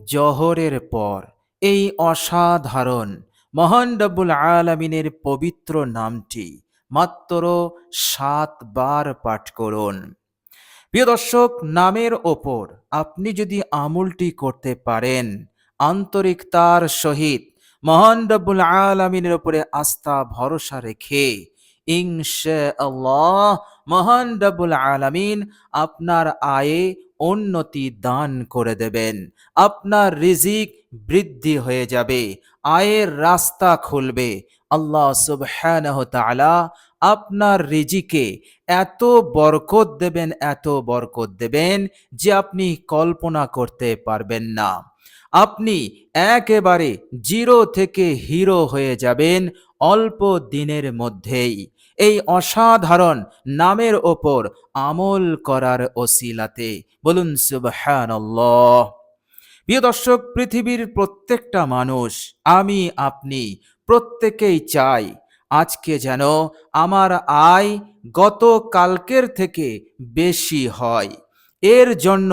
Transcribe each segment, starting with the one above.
জোহরের পর এই অসাধারণ মহান রব্বুল আলামিনের পবিত্র নামটি মাত্র ৭ বার পাঠ করুন। প্রিয় দর্শক, নামের ওপর আপনি যদি আমলটি করতে পারেন আন্তরিকতার সহিত মহান রব্বুল আলামিনের উপরে আস্থা ভরসা রেখে, ইনশাআল্লাহ মহান রব্বুল আলামিন আপনার আয়ে উন্নতি দান করে দেবেন। আপনার রিজিক বৃদ্ধি হয়ে যাবে, আয়ের রাস্তা খুলবে। আল্লাহ সুবহানাহু তাআলা আপনার রিজিকে এত বরকত দেবেন, এত বরকত দেবেন যে আপনি কল্পনা করতে পারবেন না। আপনি একেবারে জিরো থেকে হিরো হয়ে যাবেন অল্প দিনের মধ্যেই, এই অসাধারণ নামের ওপর আমল করার ওসিলাতে। বলুন সুবহানাল্লাহ। প্রিয় দর্শক, পৃথিবীর প্রত্যেকটা মানুষ, আমি আপনি প্রত্যেকেই চাই আজকে যেন আমার আয় গত কালকের থেকে বেশি হয়। এর জন্য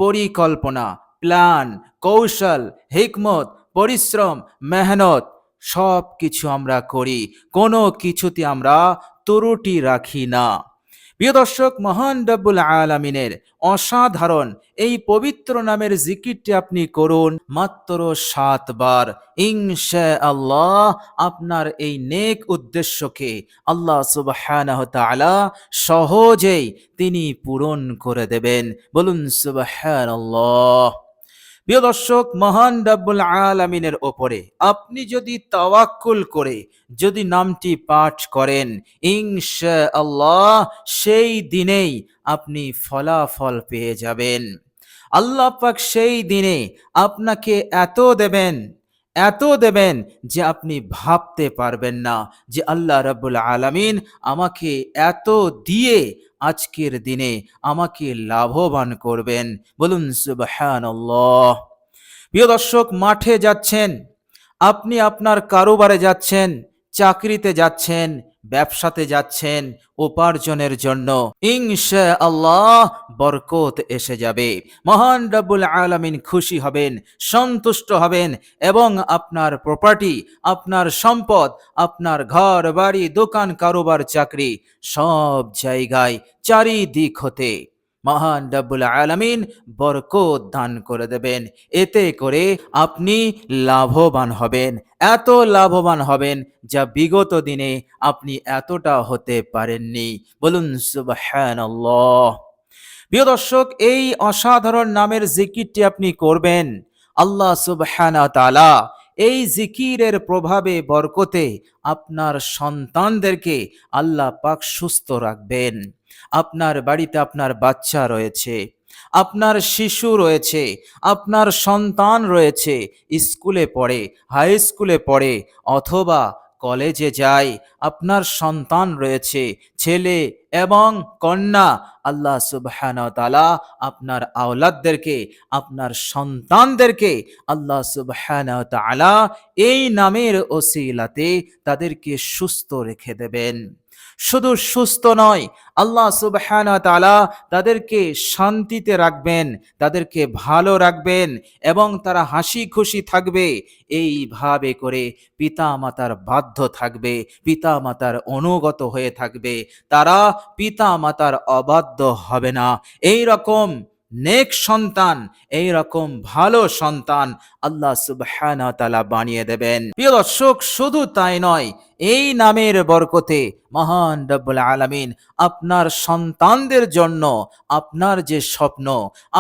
পরিকল্পনা, প্ল্যান, কৌশল, হিকমত, পরিশ্রম, মেহনত সব কিছু আমরা করি, কোনো কিছুতে আমরা ত্রুটি রাখি না। প্রিয় দর্শক, মহান রব্বুল আলামিনের অসাধারণ এই পবিত্র নামের জিকিরটি আপনি করুন মাত্র ৭ বার। ইনশাআল্লাহ আপনার এই নেক উদ্দেশ্যকে আল্লাহ সুবহানাহু তাআলা সহজেই তিনি পূরণ করে দেবেন। বলুন সুবহানাল্লাহ। প্রিয় দর্শক, মহান রব্বুল আলামিনের ওপরে আপনি যদি তাওয়াক্কুল করে যদি নামটি পাঠ করেন, ইনশাআল্লাহ সেই দিনেই আপনি ফলাফল পেয়ে যাবেন। আল্লাহ পাক সেই দিনে আপনাকে এত দেবেন যে আপনি ভাবতে পারবেন না যে আল্লাহ রাব্বুল আলামিন আমাকে এত দিয়ে আজকের দিনে আমাকে লাভবান করবেন। বলুন সুবহানাল্লাহ। প্রিয় দর্শক, মাঠে যাচ্ছেন, আপনি আপনার কারোবারে যাচ্ছেন, চাকরিতে যাচ্ছেন, ব্যবসাতে যাচ্ছেন উপার্জনের জন্য, ইনশাআল্লাহ বরকত এসে যাবে। মহান রব্বুল আলামিন খুশি হবেন, সন্তুষ্ট হবেন এবং আপনার প্রপার্টি, আপনার সম্পদ, আপনার ঘর বাড়ি, দোকান, কারোবার, চাকরি সব জায়গায় চারিদিক হতে মহান রব্বুল আলামিন বরকত দান করে দেবেন। এতে করে আপনি লাভবান হবেন, এত লাভবান হবেন যা বিগত দিনে আপনি এতটা হতে পারেননি। বলুন সুবহানাল্লাহ। প্রিয় দর্শক, এই অসাধারণ নামের জিকিরটি আপনি করবেন, আল্লাহ সুবহানাহু তাআলা এই জিকিরের প্রভাবে বরকতে আপনার সন্তানদেরকে আল্লাহ পাক সুস্থ রাখবেন। আপনার বাড়িতে আপনার বাচ্চা রয়েছে, আপনার শিশু রয়েছে, আপনার সন্তান রয়েছে, স্কুলে পড়ে, হাই স্কুলে পড়ে অথবা কলেজে যায়, আপনার সন্তান রয়েছে, ছেলে এবং কন্যা। আল্লাহ সুবহানাহু ওয়া তাআলা আপনার আওলাদদেরকে, আপনার সন্তানদেরকে আল্লাহ সুবহানাহু ওয়া তাআলা এই নামের ওসিলাতে তাদেরকে সুস্থ রেখে দেবেন। শুধু সুস্থ নয়, আল্লাহ সুবহানাহু ওয়া তাআলা তাদেরকে শান্তিতে রাখবেন, তাদেরকে ভালো রাখবেন এবং তারা হাসি খুশি থাকবে। এইভাবে করে পিতা মাতার বাধ্য থাকবে, পিতা মাতার অনুগত হয়ে থাকবে, তারা পিতা মাতার অবাধ্য হবে না। এই রকম নেক সন্তান, এই রকম ভালো সন্তান আল্লাহ সুবহানাহু ওয়া তাআলা বানিয়ে দেবেন। প্রিয় দর্শক, শুধু তাই নয়, এই নামের বরকতে মহান রব্বুল আলামিন আপনার সন্তানদের জন্য আপনার যে স্বপ্ন,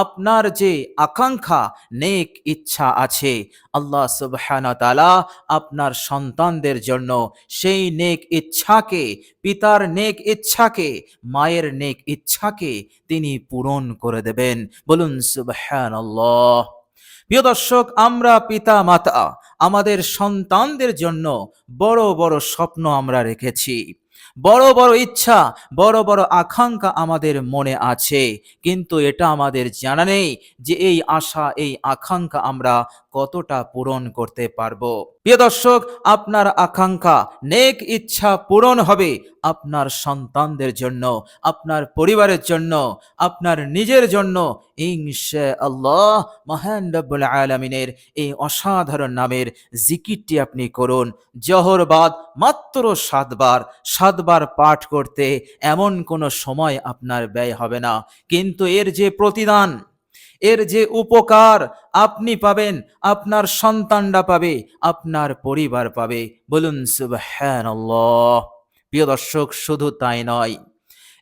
আপনার যে আকাঙ্ক্ষা, নেক ইচ্ছা আছে, আল্লাহ সুবহানাহু ওয়া তাআলা আপনার সন্তানদের জন্য সেই নেক ইচ্ছাকে, পিতার নেক ইচ্ছাকে, মায়ের নেক ইচ্ছাকে তিনি পূরণ করে দেবেন। বলুন সুবহানাল্লাহ। প্রিয় দর্শক, আমরা পিতা মাতা আমাদের সন্তানদের জন্য বড় বড় স্বপ্ন আমরা রেখেছি, বড় বড় ইচ্ছা, বড় বড় আকাঙ্ক্ষা আমাদের মনে আছে, কিন্তু এটা আমাদের জানা নেই যে এই আশা, এই আকাঙ্ক্ষা আমরা কতটা পূরণ করতে পারবো। প্রিয় দর্শক, আপনার আকাঙ্ক্ষা, নেক ইচ্ছা পূরণ হবে আপনার সন্তানদের জন্য, আপনার পরিবারের জন্য, আপনার নিজের জন্য ইনশাআল্লাহ। মহান রব্বুল আলামিনের এই অসাধারণ নামের জিকিরটি আপনি করুন। জহর বাদ মাত্র 7 বার, 7 বার পাঠ করতে এমন কোনো সময় আপনার ব্যয় হবে না, কিন্তু এর যে প্রতিদান, এর যে উপকার আপনি পাবেন, আপনার সন্তানরা পাবে, আপনার পরিবার পাবে। বলুন সুবহানাল্লাহ। প্রিয় দর্শক, শুধু তাই নয়,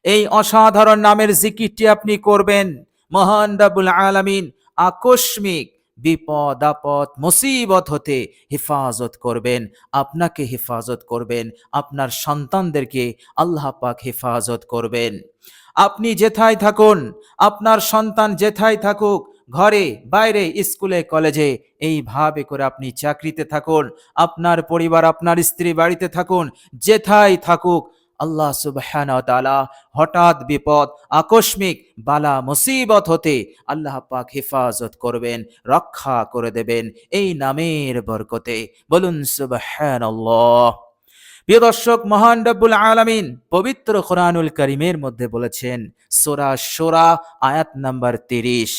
এই অসাধারণ নামের জিকিরটি আপনি করবেন, মহান রব্বুল আলামিন আকস্মিক বিপদ আপদ মুসিবত হতে হেফাজত করবেন, আপনাকে হেফাজত করবেন, আপনার সন্তানদেরকে আল্লাহ পাক হেফাজত করবেন। আপনি যেথায় থাকুন, আপনার সন্তান যেথায় থাকুক, ঘরে বাইরে স্কুলে কলেজে, এইভাবে করে আপনি চাকরিতে থাকুন, আপনার পরিবার আপনার স্ত্রী বাড়িতে থাকুন, যেথায় থাকুক, আল্লাহ সুবহানাহু ওয়া তাআলা হঠাৎ বিপদ আকস্মিক বালা মুসিবত হতে আল্লাহ পাক হেফাজত করবেন, রক্ষা করে দেবেন এই নামের বরকতে। বলুন সুবহানাল্লাহ। প্রিয় দর্শক, মহান রব্বুল আলামিন পবিত্র কোরআনুল কারীমের মধ্যে বলেছেন, সূরা শূরা আয়াত নাম্বার 30,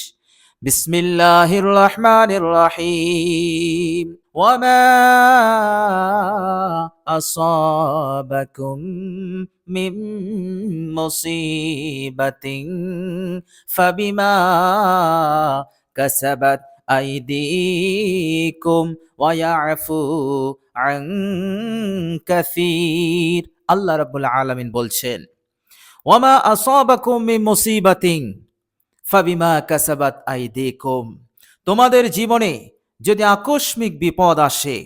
বিসমিল্লাহির রহমানির রহিম, ওয়ামা আসাবাকুম মিন মুসিবাতিন ফাবিমা কাসাবাত আইদিকুম ওয়া ইয়াফু আন কাসীর। আল্লাহ রাব্বুল আলামিন বলছেন, ওয়ামা আসাবাকুম মিন মুসিবাতিন ফাবিমা কাসাবাত আইদিকুম। তোমাদের জীবনে যদি আকস্মিক বিপদ আসে,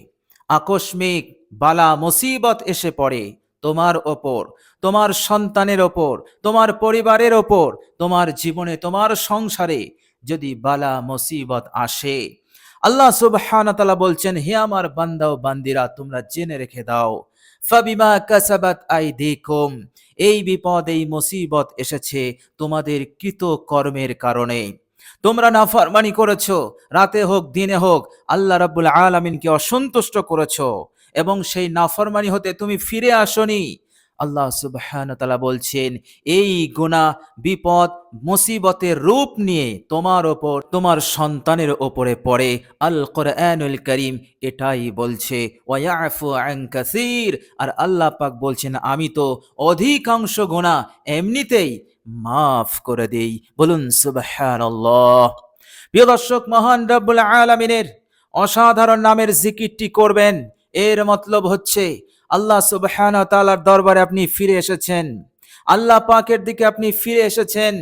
আকস্মিক বালা মুসিবত এসে পড়ে তোমার ওপর, তোমার সন্তানের ওপর, তোমার পরিবারের ওপর, তোমার জীবনে, তোমার সংসারে যদি বালা মুসিবত আসে, আল্লাহ সুবহানাহু ওয়া তাআলা বলছেন, হে আমার বান্দা ও বান্দিরা, তোমরা জেনে রেখে দাও, ফাবিমা কাসাবাত আইদিকুম, এই বিপদ এই মুসিবত এসেছে তোমাদের কৃত কর্মের কারণে। তোমরা নাফরমানি করেছো, রাতে হোক দিনে হোক আল্লাহ রাব্বুল আলামিনকে অসন্তুষ্ট করেছো, এবং সেই নাফরমানি হতে তুমি ফিরে আসোনি। আল্লাহ সুবহানাহু ওয়া তাআলা বলছেন, এই গুনাহ বিপদ মুসিবতের রূপ নিয়ে তোমার ওপর, তোমার সন্তানের ওপরে পড়ে। আল কোরআনুল কারীম এটাই বলছে, ওয়া ইয়াফু আন কাসীর। আর আল্লাহ পাক বলছেন, আমি তো অধিকাংশ গুনাহ এমনিতেই মাফ করে দেই। বলুন সুবহানাল্লাহ। প্রিয় দর্শক, মহান রব্বুল আলামিনের অসাধারণ নামের জিকিরটি করবেন। এর মতলব হচ্ছে, আল্লাহ সুবহানাহু ওয়া তাআলার দরবারে আপনি ফিরে এসেছেন, আল্লাহ পাকের দিকে আপনি ফিরে এসেছেন,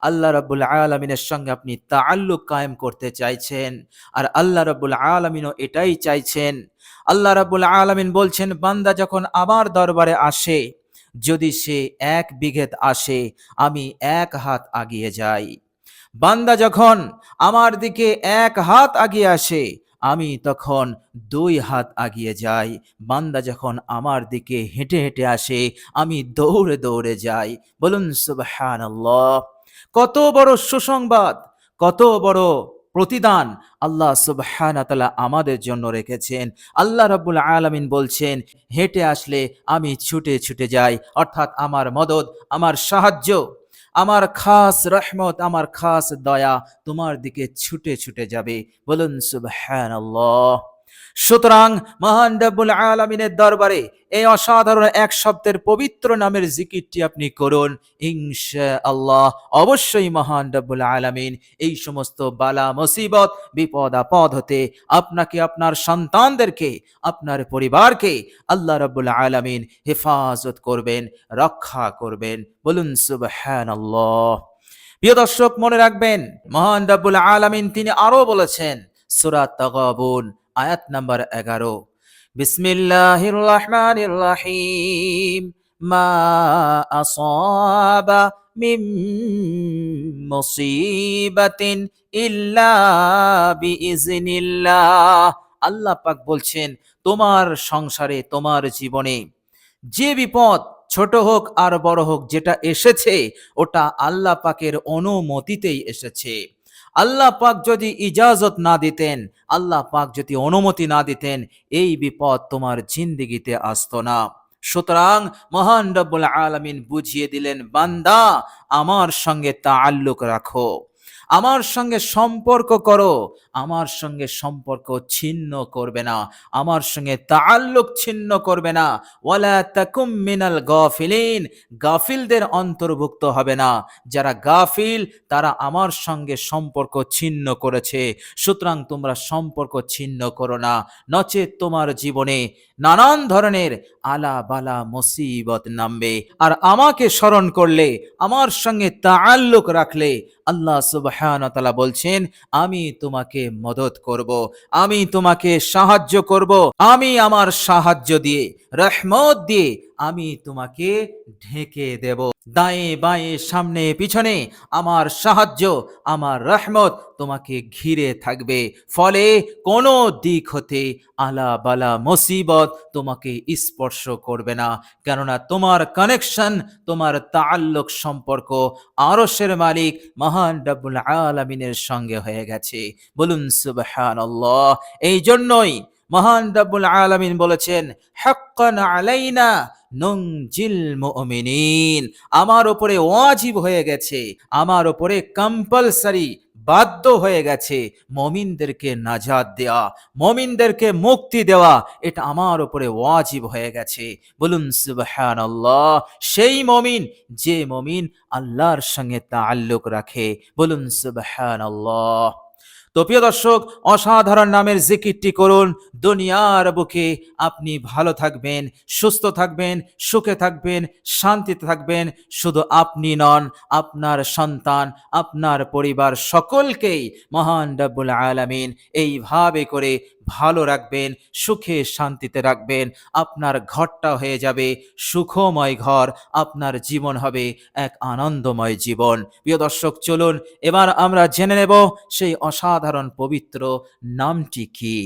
আল্লাহ রাব্বুল আলামিনের সঙ্গে আপনি তাআল্লুক কায়েম করতে চাইছেন, আর আল্লাহ রাব্বুল আলামিনও এটাই চাইছেন। আল্লাহ রাব্বুল আলামিন বলছেন, বান্দা যখন আমার দরবারে আসে, যদি সে 1 বিঘত আসে, আমি 1 হাত আগিয়ে যাই। বান্দা যখন আমার দিকে 1 হাত আগিয়ে আসে, আমি তখন 2 হাত আগিয়ে যাই। বান্দা যখন আমার দিকে হেঁটে হেঁটে আসে, আমি দৌড়ে দৌড়ে যাই। বলুন সুবহানাল্লাহ। কত বড় সুসংবাদ, কত বড় প্রতিদান আল্লাহ সুবহানাহু ওয়া তাআলা আমাদের জন্য রেখেছেন। আল্লাহ রাব্বুল আলামিন বলছেন, হেঁটে আসলে আমি ছুটে ছুটে যাই, অর্থাৎ আমার মদদ, আমার সাহায্য, আমার খাস রহমত, আমার খাস দয়া তোমার দিকে ছুটে ছুটে যাবে। বলুন সুবহানাল্লাহ। সুতরাং মহান রব্বুল আলামিনের দরবারে এই অসাধারণ 1 শব্দের পবিত্র নামের জিকিরটি আপনি করুন, ইনশাআল্লাহ। অবশ্যই মহান রব্বুল আলামিন এই সমস্ত বালা মুসিবত বিপদ আপদ হতে আপনাকে, আপনার সন্তানদেরকে, আপনার পরিবারকে আল্লাহ রাব্বুল আলামিন হেফাজত করবেন, রক্ষা করবেন। বলুন সুবহানাল্লাহ। প্রিয় দর্শক, মনে রাখবেন, মহান রব্বুল আলামিন তিনি আরো বলেছেন, সূরা তাগাবুন আয়াত নাম্বার 11, বিসমিল্লাহির রহমানির রহিম, মা আসাবা মিন মুসিবাতিন ইল্লা বিইজনিল্লাহ। আল্লাহ পাক বলছেন, তোমার সংসারে, তোমার জীবনে যে বিপদ, ছোট হোক আর বড় হোক, যেটা এসেছে ওটা আল্লাহ পাকের অনুমতিতেই এসেছে। আল্লাহ পাক যদি ইজাজত না দিতেন, আল্লাহ পাক যদি অনুমতি না দিতেন, এই বিপদ তোমার জিন্দেগিতে আসতো না। সুতরাং মহান রব্বুল আলামিন বুঝিয়ে দিলেন, বান্দা আমার সঙ্গে তাআল্লুক রাখো, আমার সঙ্গে সম্পর্ক করো, আমার সঙ্গে সম্পর্ক ছিন্ন করবে না, আমার সঙ্গে তাআল্লুক ছিন্ন করবে না। ওয়ালা তাকুম মিনাল গাফিলিন, গাফিলদের অন্তর্ভুক্ত হবে না। যারা গাফিল তারা আমার সঙ্গে সম্পর্ক ছিন্ন করেছে। সুতরাং তোমরা সম্পর্ক ছিন্ন করো না, নচেত তোমার জীবনে নানান ধরনের আলা বালা মুসিবত নামবে। আর আমাকে স্মরণ করলে, আমার সঙ্গে তাআল্লুক রাখলে, আল্লাহ সুবহানাহু ওয়া তাআলা বলছেন, আমি তোমাকে মদদ করব, আমি তোমাকে সাহায্য করব, আমি আমার সাহায্য দিয়ে, রহমত দিয়ে আমি তোমাকে ঢেকে দেব। দায়ে বাঁয়ে সামনে পিছনে আমার সাহায্য, আমার রহমত তোমাকে ঘিরে থাকবে। ফলে কোনো দিক হতে আলা বালা মুসিবত তোমাকে স্পর্শ করবে না, কেননা তোমার কানেকশন, তোমার তাআল্লুক সম্পর্ক আরশের মালিক মহান রব্বুল আলামিনের সঙ্গে হয়ে গেছে। বলুন সুবহানাল্লাহ। এই জন্যই মহান রব্বুল আলামিন বলেছেন, হাক্কান আলাইনা নুনজিল মুমিনিন, আমার উপরে ওয়াজিব হয়ে গেছে, আমার উপরে কম্পালসারি, বাধ্য হয়ে গেছে মুমিনদেরকে নাজাত দেওয়া, মুমিনদেরকে মুক্তি দেওয়া, এটা আমার উপরে ওয়াজিব হয়ে গেছে। বলুন সুবহানাল্লাহ। সেই মুমিন যে মুমিন আল্লাহর সঙ্গে তাআল্লুক রাখে। বলুন সুবহানাল্লাহ। তো প্রিয় দর্শক, অসাধারণ নামের জিকিরটি করুন। দুনিয়ার বুকে আপনি ভালো থাকবেন, সুস্থ থাকবেন, সুখে থাকবেন, শান্তিতে থাকবেন। শুধু আপনি নন, আপনার সন্তান, আপনার পরিবার সকলকেই মহান রব্বুল আলামিন এইভাবে করে ভালো রাখবেন, সুখে শান্তিতে রাখবেন। আপনার ঘরটা হয়ে যাবে সুখময় ঘর, আপনার জীবন হবে এক আনন্দময় জীবন। প্রিয় দর্শক, চলুন এবার আমরা জেনে নেব সেই অসাধারণ পবিত্র নামটি কি।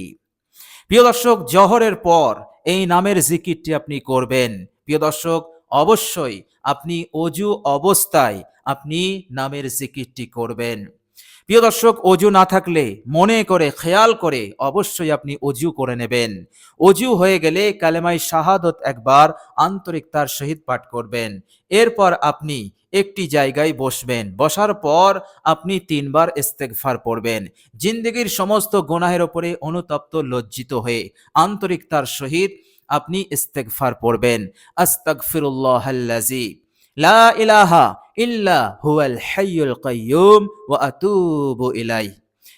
প্রিয় দর্শক, জহরের পর এই নামের জিকিরটি আপনি করবেন। প্রিয় দর্শক, অবশ্যই আপনি অজু অবস্থায় আপনি নামের জিকিরটি করবেন। প্রিয় দর্শক, অজু না থাকলে মনে করে, খেয়াল করে অবশ্যই আপনি অজু করে নেবেন। অজু হয়ে গেলে কালেমায়ে শাহাদত একবার আন্তরিকতার সহিত পাঠ করবেন। এরপর আপনি একটি জায়গায় বসবেন, বসার পর আপনি ৩ বার ইস্তেগফার পড়বেন। জিন্দেগির সমস্ত গুনাহের উপরে অনুতপ্ত লজ্জিত হয়ে আন্তরিকতার সহিত আপনি ইস্তেগফার পড়বেন। আস্তাগফিরুল্লাহাল্লাযী লা ইলাহা ইল্লা হুয়াল হাইয়ুল কাইয়্যুম ওয়া আতুবু ইলাইহি।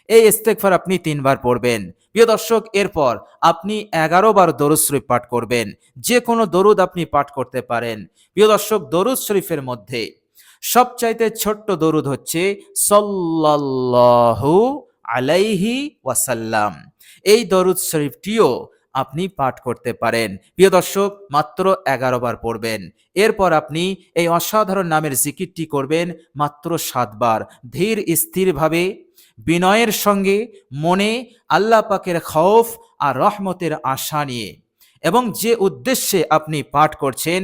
এই ইস্তেগফার আপনি ৩ বার পড়বেন। প্রিয় দর্শক, এরপর আপনি ১১ বার দরুদ শরীফ পাঠ করবেন। যে কোনো দরুদ আপনি পাঠ করতে পারেন। প্রিয় দর্শক, দরুদ শরীফের মধ্যে সবচাইতে ছোট্ট দরুদ হচ্ছে সাল্লাল্লাহু আলাইহি ওয়াসাল্লাম। এই দরুদ শরীফটিও আপনি পাঠ করতে পারেন। প্রিয় দর্শক, মাত্র ১১ বার পড়বেন। এরপর আপনি এই অসাধারণ নামের জিকিরটি করবেন মাত্র ৭ বার, ধীর স্থিরভাবে, বিনয়ের সঙ্গে, মনে আল্লাহ পাকের খৌফ আর রহমতের আশা নিয়ে, এবং যে উদ্দেশ্যে আপনি পাঠ করছেন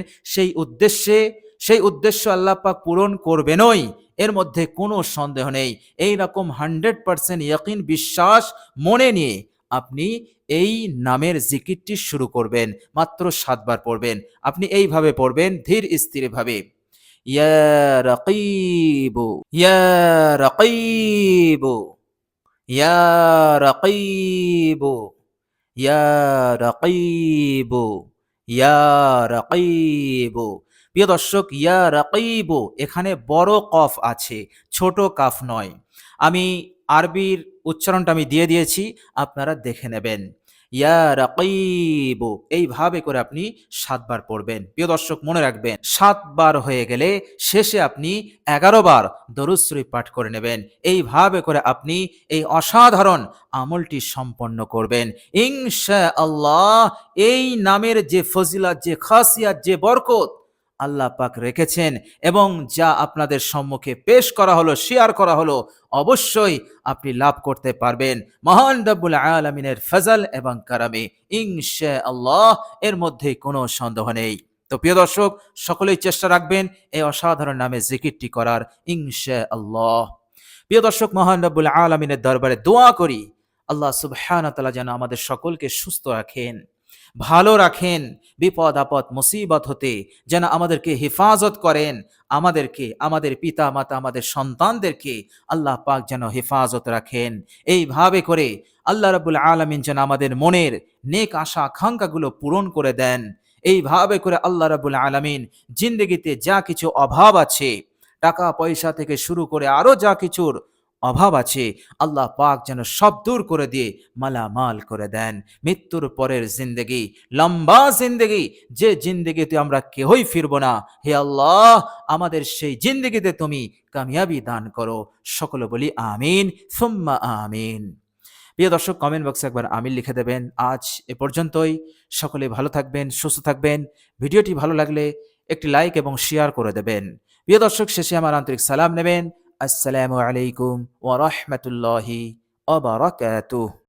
সেই উদ্দেশ্য আল্লাহ পাক পূরণ করবেনই, এর মধ্যে কোনো সন্দেহ নেই। এই রকম 100% ইয়াকিন, বিশ্বাস মনে নিয়ে আপনি এই নামের জিকিরটি শুরু করবেন। মাত্র ৭ বার পড়বেন। আপনি এইভাবে পড়বেন, ধীর স্থিরভাবে। ইয়া রাকিবু, ইয়া রাকিবু, ইয়া রাকিবু, ইয়া রাকিবু, ইয়া রাকিবু। প্রিয় দর্শক, ইয়া রাকিবু এখানে বড় কফ আছে, ছোট কাফ নয়। আমি আরবির উচ্চারণটা আমি দিয়ে দিয়েছি, আপনারা দেখে নেবেন। ইয়া রাকিবু এইভাবে করে আপনি ৭ বার পড়বেন। প্রিয় দর্শক, মনে রাখবেন, ৭ বার হয়ে গেলে শেষে আপনি ১১ বার দরুদ শরীফ পাঠ করে নেবেন। এইভাবে করে আপনি এই অসাধারণ আমলটি সম্পন্ন করবেন ইনশাআল্লাহ। এই নামের যে ফজিলত, যে খাসিয়াত, যে বরকত আল্লাহ পাক রেখেছেন এবং যা আপনাদের সম্মুখে পেশ করা হলো, শেয়ার করা হলো, অবশ্যই আপনি লাভ করতে পারবেন মহান রব্বুল আলামিনের ফজল এবং কারামে ইনশাআল্লাহ। এর মধ্যে কোনো সন্দেহ নেই। তো প্রিয় দর্শক, সকলেই চেষ্টা রাখবেন এই অসাধারণ নামে জিকিরটি করার ইনশাআল্লাহ। প্রিয় দর্শক, মহান রব্বুল আলামিনের দরবারে দোয়া করি আল্লাহ সুবহানাহু ওয়া তাআলা যেন আমাদের সকলকে সুস্থ রাখেন, ভালো রাখেন, বিপদ আপদ মুসিবত হতে যেন আমাদেরকে হেফাজত করেন, আমাদেরকে, আমাদের পিতা মাতা, আমাদের সন্তানদেরকে আল্লাহ পাক যেন হেফাজত রাখেন। এইভাবে করে আল্লাহ রাব্বুল আলামিন যেন আমাদের মনের নেক আশা আকাঙ্ক্ষাগুলো পূরণ করে দেন। এইভাবে করে আল্লাহ রাব্বুল আলামিন জিন্দেগিতে যা কিছু অভাব আছে, টাকা পয়সা থেকে শুরু করে আরো যা কিছুর অভাব আছে, আল্লাহ পাক যেন সব দূর করে দিয়ে মালামাল করে দেন। মৃত্যুর পরের জিন্দেগি, লম্বা জিন্দেগি, যে জিন্দেগিতে আমরা কেহই ফিরব না, হে আল্লাহ আমাদের সেই জিন্দেগিতে তুমি কামিয়াবি দান করো। সকলে বলি আমিন সুম্মা আমিন। প্রিয় দর্শক, কমেন্ট বক্সে একবার আমিন লিখে দেবেন। আজ এ পর্যন্তই। সকলে ভালো থাকবেন, সুস্থ থাকবেন। ভিডিওটি ভালো লাগলে একটি লাইক এবং শেয়ার করে দেবেন। প্রিয় দর্শক, শেষে আমার আন্তরিক সালাম নেবেন। আসসালামু আলাইকুম ওয়া রাহমাতুল্লাহি ওয়া বারাকাতুহু।